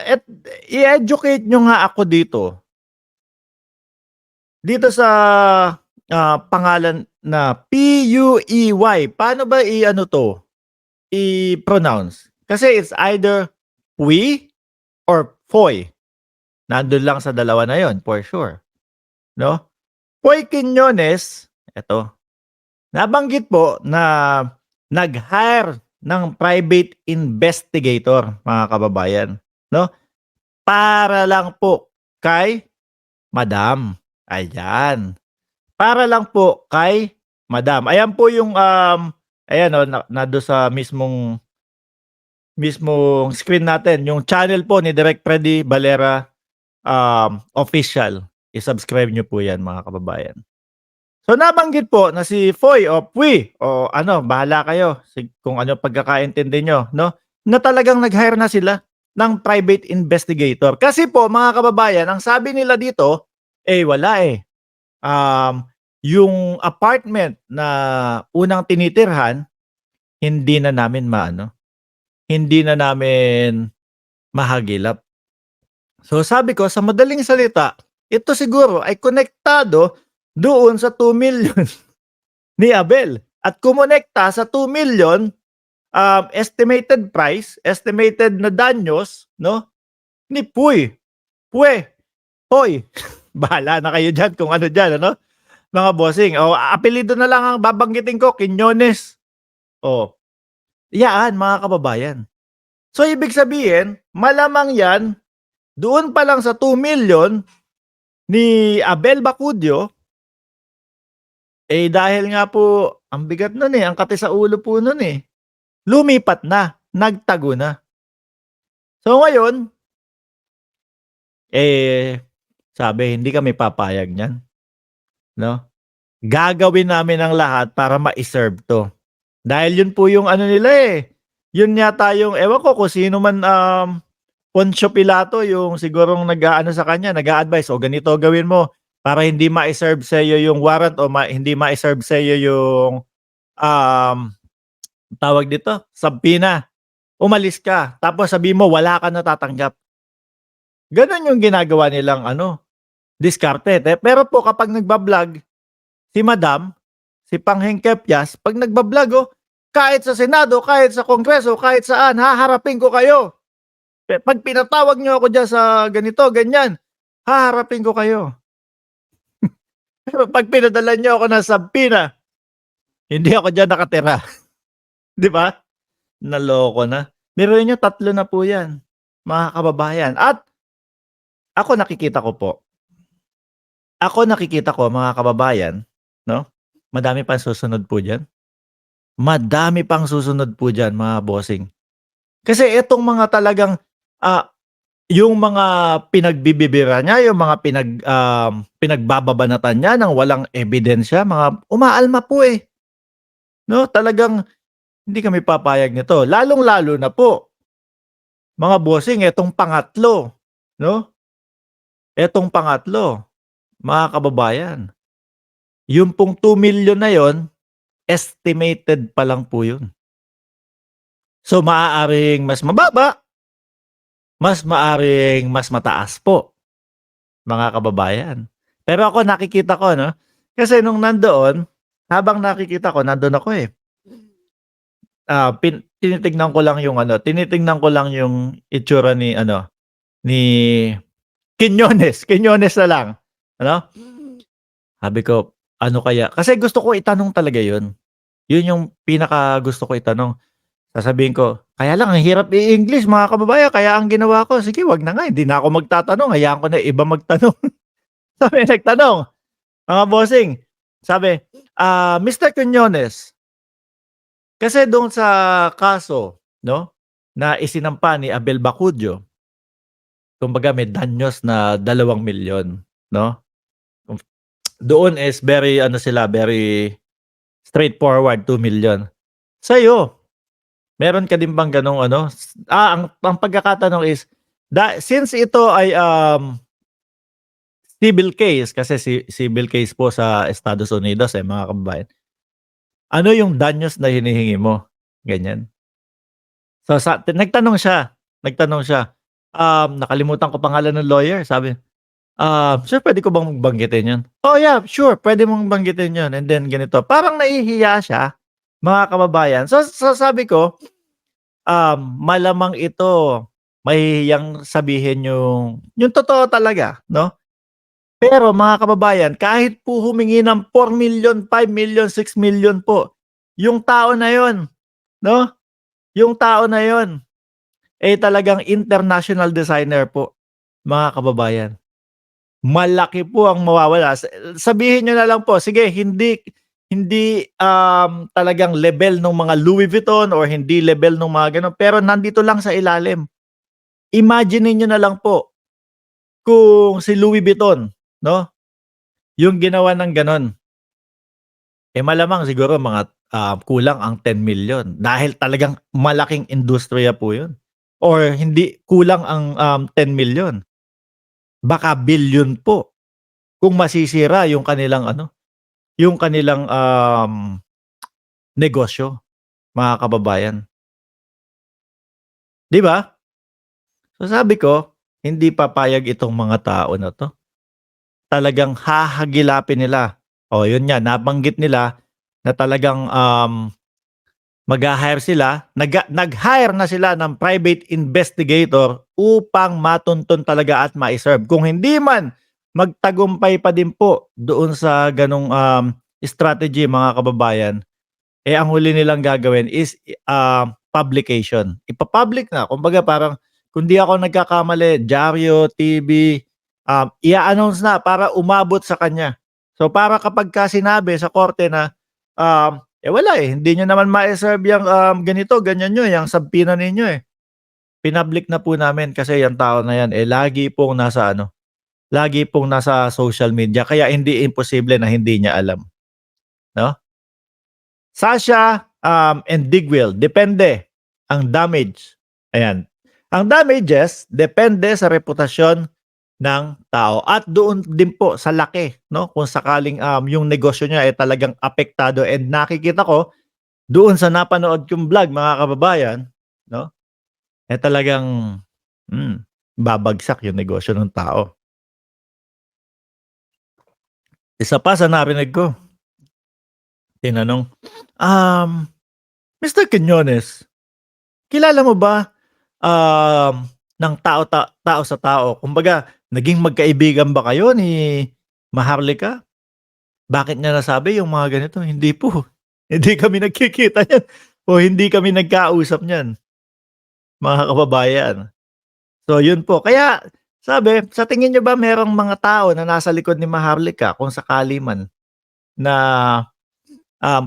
et i-educate niyo nga ako dito sa, pangalan na PUEY. Paano ba i-ano 'to, i-pronounce? Kasi it's either Puy or Foy. Nandun lang sa dalawa na yon for sure, 'no? Poy Quiñones, eto, nabanggit po na nag-hire ng private investigator, mga kababayan, 'no? Para lang po kay Madam, ayan. Para lang po kay Madam. Ayan po yung, ayan, oh, nandun sa mismong screen natin, yung channel po ni Direk Freddy Valera, official. I-subscribe niyo po 'yan, mga kababayan. So nabanggit po na si Foy o Pui o ano, bahala kayo kung ano pagkakaintindi niyo, 'no, na talagang nag-hire na sila ng private investigator. Kasi po, mga kababayan, ang sabi nila dito, eh, wala, eh. Um, yung apartment na unang tinitirhan, hindi na namin maano, hindi na namin mahagilap. So sabi ko, sa madaling salita, ito siguro ay konektado doon sa 2,000,000 ni Abel at kumonekta sa 2,000,000, estimated price, estimated na danyos, 'no, ni Puy, Pwe, Hoy. Bahala na kayo diyan kung ano diyan, ano, mga bossing. O apelyido na lang ang babanggitin ko, Quiñones. Oh, yaan, mga kababayan. So ibig sabihin, malamang 'yan doon pa lang sa 2,000,000 ni Abel Bacudio, eh, dahil nga po ang bigat nun, eh, ang kati sa ulo po nun, eh, lumipat na, nagtago na. So ngayon, eh, sabi hindi kami papayag niyan, 'no? Gagawin namin ang lahat para mai-serve 'to. Dahil yun po yung ano nila, eh, yun yata yung ewan ko kung sino man, Poncio Pilato yung sigurong nag-aano sa kanya, nag-a-advice, "O ganito gawin mo para hindi mai-serve sa'yo yung warrant o hindi mai-serve sa'yo yung, um, tawag dito, subpoena. Umalis ka tapos sabihin mo wala kang natatanggap." Gano'n yung ginagawa nilang ano, diskarte. Pero po kapag nagba-vlog si Madam, si Pangheng Kepyas, 'pag nagba-vlog, oh, kahit sa Senado, kahit sa Kongreso, kahit saan, haharapin ko kayo. 'Pag pinatawag niyo ako diyan sa ganito, ganyan, haharapin ko kayo. Pero 'pag pinadala niyo ako ng subpoena, hindi ako diyan nakatira, 'di ba? Naloko na. Biruin niyo 3 na po 'yan, mga kababayan. At ako nakikita ko po, mga kababayan, 'no, madami pang susunod po diyan. Madami pang susunod po diyan, mga bossing. Kasi itong mga talagang, ah, yung mga pinagbibibira niya, yung mga pinagbababanatan niya ng walang ebidensya, mga umaalma po, eh, 'no? Talagang hindi kami papayag nito. Lalong-lalo na po, mga bossing, itong pangatlo, 'no? Itong pangatlo, mga kababayan, yung pong 2,000,000 na yon, estimated pa lang po yun. So, maaaring mas mababa, maaaring mas mataas po, mga kababayan. Pero ako nakikita ko, 'no, kasi nung nandoon, habang nakikita ko nandun ako, eh. Tinitignan ko lang yung ano, tinitingnan ko lang yung itsura ni ano, ni Quiñones, Quiñones na lang, ano. Sabi ko, ano kaya kasi gusto ko itanong talaga yun. Yun yung pinakagusto ko itanong. Sasabihin ko, "Kaya lang ang hirap i-English, mga kababayan, kaya ang ginawa ko, sige, wag na nga, hindi na ako magtatanong, hayaan ko na iba magtanong." Sabi nagtanong, mga bossing, sabi, "Mr. Quiñones, kasi doon sa kaso, 'no, na isinampa ni Abel Bacudio, kumbaga may danyos na 2,000,000, 'no? Doon is very ano sila, very straightforward, 2,000,000. Sa'yo, meron ka din bang gano'ng ano, ang pagkakatanong is, since ito ay, civil case, kasi civil case po sa Estados Unidos, eh, mga kababayan. Ano yung danyos na hinihingi mo?" Ganyan. So nagtanong siya, nagtanong siya. Nakalimutan ko pangalan ng lawyer, sabi, "Sir, puwede ko bang banggitin 'yun?" "Oh, yeah, sure, puwede mong banggitin 'yun." And then ganito, parang nahihiya siya, mga kababayan. So sabi ko, malamang ito mahihiyang sabihin yung totoo talaga, 'no? Pero mga kababayan, kahit po humingi ng 4,000,000, 5,000,000, 6,000,000 po, yung tao na yun, 'no, yung tao na yun, eh, talagang international designer po, mga kababayan. Malaki po ang mawawala. Sabihin niyo na lang po, sige, hindi hindi, talagang level nung mga Louis Vuitton or hindi level nung mga gano'n, pero nandito lang sa ilalim. Imaginin niyo na lang po kung si Louis Vuitton, 'no, yung ginawa ng gano'n. Eh, malamang siguro mga, kulang ang 10,000,000 dahil talagang malaking industriya po yun or hindi kulang ang, 10,000,000 baka bilyon po kung masisira yung kanilang ano, yung kanilang, negosyo, mga kababayan, 'di ba? So, sabi ko, hindi papayag itong mga tao na 'to, talagang hahagilapin nila. Oh, yun nga, nabanggit nila na talagang, magha-hire sila, nag-hire na sila ng private investigator upang matuntun talaga at mai-serve. Kung hindi man magtagumpay pa din po doon sa ganong, strategy, mga kababayan, eh, ang huli nilang gagawin is, publication. Ipa-public na, kumbaga parang kung di ako nagkakamali, dyaryo, TV, i-a-announce na para umabot sa kanya. So, para kapagka sinabi sa korte na, eh, wala, eh, hindi niyo naman mai-serve yang, ganito, ganyan niyo, yang subpoena ninyo, eh. Pinablik na po namin kasi yang tao na yan, eh, lagi pong nasa social media kaya hindi imposible na hindi niya alam, 'no? Sasha, and Digwill, depende ang damage. Ayan. Ang damages depende sa reputasyon ng tao at doon din po sa laki, 'no, kung sakaling, yung negosyo niya ay talagang apektado, and nakikita ko doon sa napanood kong vlog, mga kababayan, 'no, eh, talagang, hmm, babagsak yung negosyo ng tao. Isa pa sa narinig ko, tinanong, um, "Mr. Quiñones, kilala mo ba, ng tao sa tao, kumbaga naging magkaibigan ba kayo ni Maharlika? Bakit niya nasabi yung mga ganito?" Hindi po, hindi kami nagkikita niyan o hindi kami nagkausap niyan, mga kababayan. So yun po, kaya sabi, sa tingin niyo ba merong mga tao na nasa likod ni Maharlika kung sakali man na,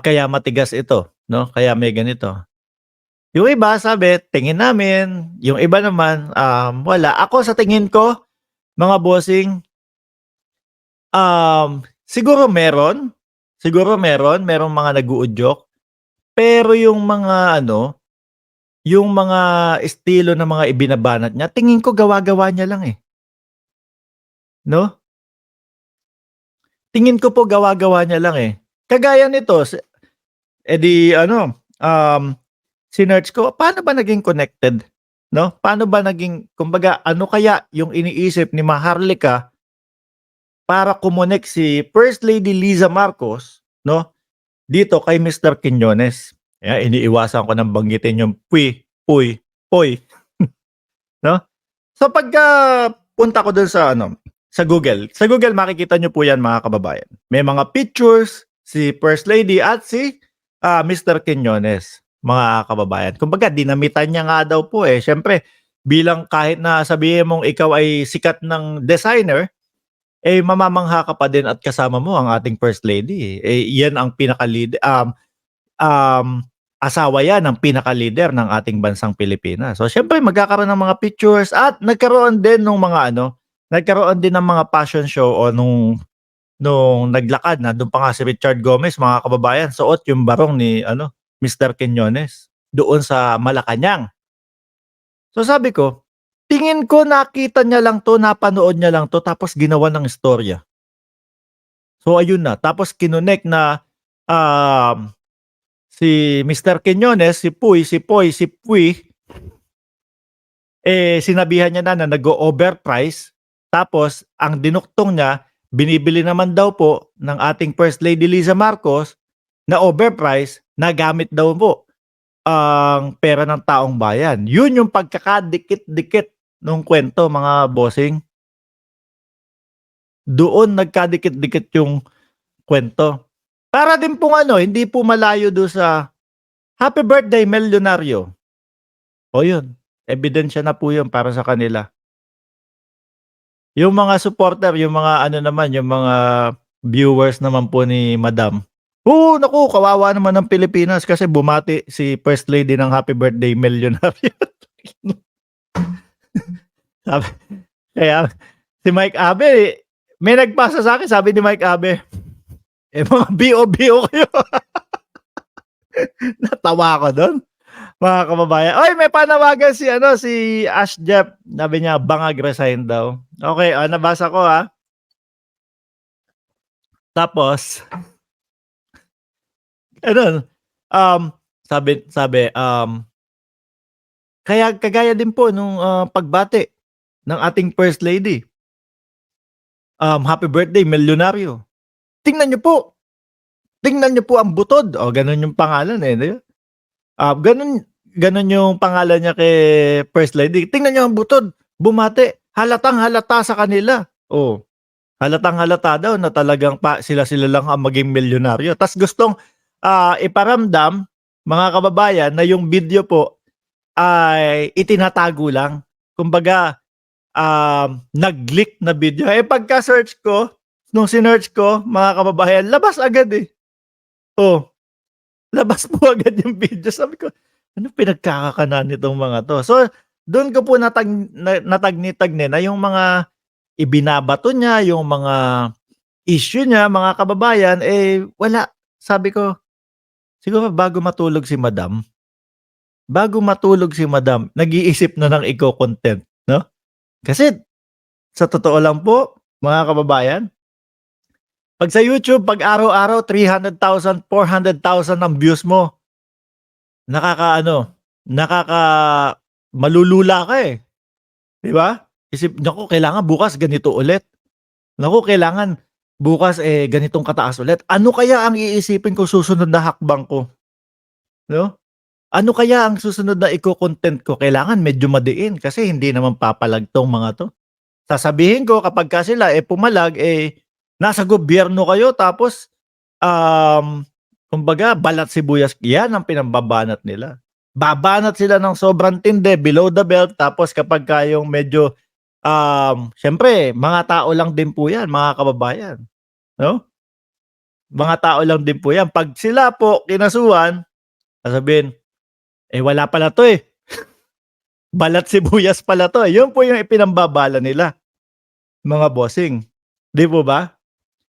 kaya matigas ito, 'no, kaya may ganito? Yung iba sabi, tingin namin, yung iba naman, wala. Ako sa tingin ko, mga bossing, siguro meron, merong mga nag-uudyok, pero yung mga ano, yung mga estilo ng mga ibinabanat niya, tingin ko gawa-gawa niya lang, eh, 'no? Tingin ko po gawa-gawa niya lang, eh. Kagaya nito, eh, di ano, sinearch ko, paano ba naging connected, 'no? Paano ba naging, kumbaga ano kaya yung iniisip ni Maharlika para kumonek si First Lady Liza Marcos, 'no, dito kay Mr. Quiñones. Kaya iniiwasan ko ng banggitin yung puy, poy, 'no? So pagka punta ko dun sa ano, sa Google makikita niyo po yan, mga kababayan. May mga pictures si First Lady at si, Mr. Quiñones, mga kababayan. Kumbaga dinamitan niya nga daw po, eh. Siyempre bilang kahit na sabihin mong ikaw ay sikat ng designer, eh, mamamangha ka pa din at kasama mo ang ating First Lady, eh. Eh, yan ang asawa yan ng pinaka-leader ng ating bansang Pilipinas. So, siyempre magkakaroon ng mga pictures at nagkaroon din ng mga fashion show o nung naglakad na dun pa nga si Richard Gomez, mga kababayan, suot yung barong ni ano, Mr. Quiñones doon sa Malacanang. So, sabi ko, tingin ko nakita niya lang 'to, napanood niya lang 'to tapos ginawan ng istorya. So, ayun na, tapos kinonek na, um, si Mr. Quiñones, si Puy, si Poy, si Pui sinabihan niya na nag-o-overprice, tapos ang dinuktong niya, binibili naman daw po ng ating First Lady Liza Marcos na overprice na gamit daw po ang pera ng taong bayan. Yun yung pagkakadikit-dikit nung kwento, mga bossing. Doon nagkadikit-dikit yung kwento. Para din pong hindi po malayo do sa Happy Birthday Milyonaryo. O yun, ebidensya na po yun para sa kanila. Yung mga supporter, yung mga naman, yung mga viewers naman po ni Madam. Oo, naku, kawawa naman ng Pilipinas kasi bumati si First Lady ng Happy Birthday Milyonaryo. Sabi, kaya si Mike Abe, may nagpasa sa akin, sabi ni Mike Abe, mga BO kayo. Natawa ko doon, mga kababayan. Oy, may panawagan si Ash Jeff. Sabi niya, bangag resign daw. Okay, nabasa ko Tapos, sabi, kaya kagaya din po nung pagbati ng ating First Lady. Happy birthday, milyonaryo. Tingnan niyo po. Tingnan niyo po ang butod. Ganun yung pangalan di ba? Ganun yung pangalan niya kay First Lady. Tingnan niyo ang butod. Bumati. Halatang-halata sa kanila. Halatang-halata daw na talagang sila lang ang maging milyonaryo. Tas gustong iparamdam, mga kababayan, na yung video po ay itinatago lang. Kumbaga, nag-leak na video. Pagka-search ko, nung sinearch ko, mga kababayan, labas agad labas po agad yung video. Sabi ko, ano pinagkakakanan nitong mga to? So, doon ko po natagni-tagni na yung mga ibinabato niya, yung mga issue niya, mga kababayan, wala. Sabi ko, siguro bago matulog si Madam, nag-iisip na ng eco-content, no? Kasi, sa totoo lang po, mga kababayan, pag sa YouTube, pag araw-araw, 300,000, 400,000 ang views mo, malulula ka di ba? Naku, kailangan bukas ganito ulit. Naku, kailangan bukas ganitong kataas ulit. Ano kaya ang iisipin ko susunod na hakbang ko? No? Ano kaya ang susunod na eco-content ko? Kailangan medyo madiin kasi hindi naman papalag tong mga to. Sasabihin ko kapag ka sila pumalag, nasa gobyerno kayo tapos kumbaga balat sibuyas, yan ang pinambabanat nila. Babanat sila ng sobrang tindi, below the belt, tapos kapag yung medyo syempre mga tao lang din po yan, mga kababayan, no? Mga tao lang din po yan. Pag sila po kinasuhan, sasabihin, wala pala to balat sibuyas pala to. Yun po yung ipinambabala nila, mga bossing. Di po ba?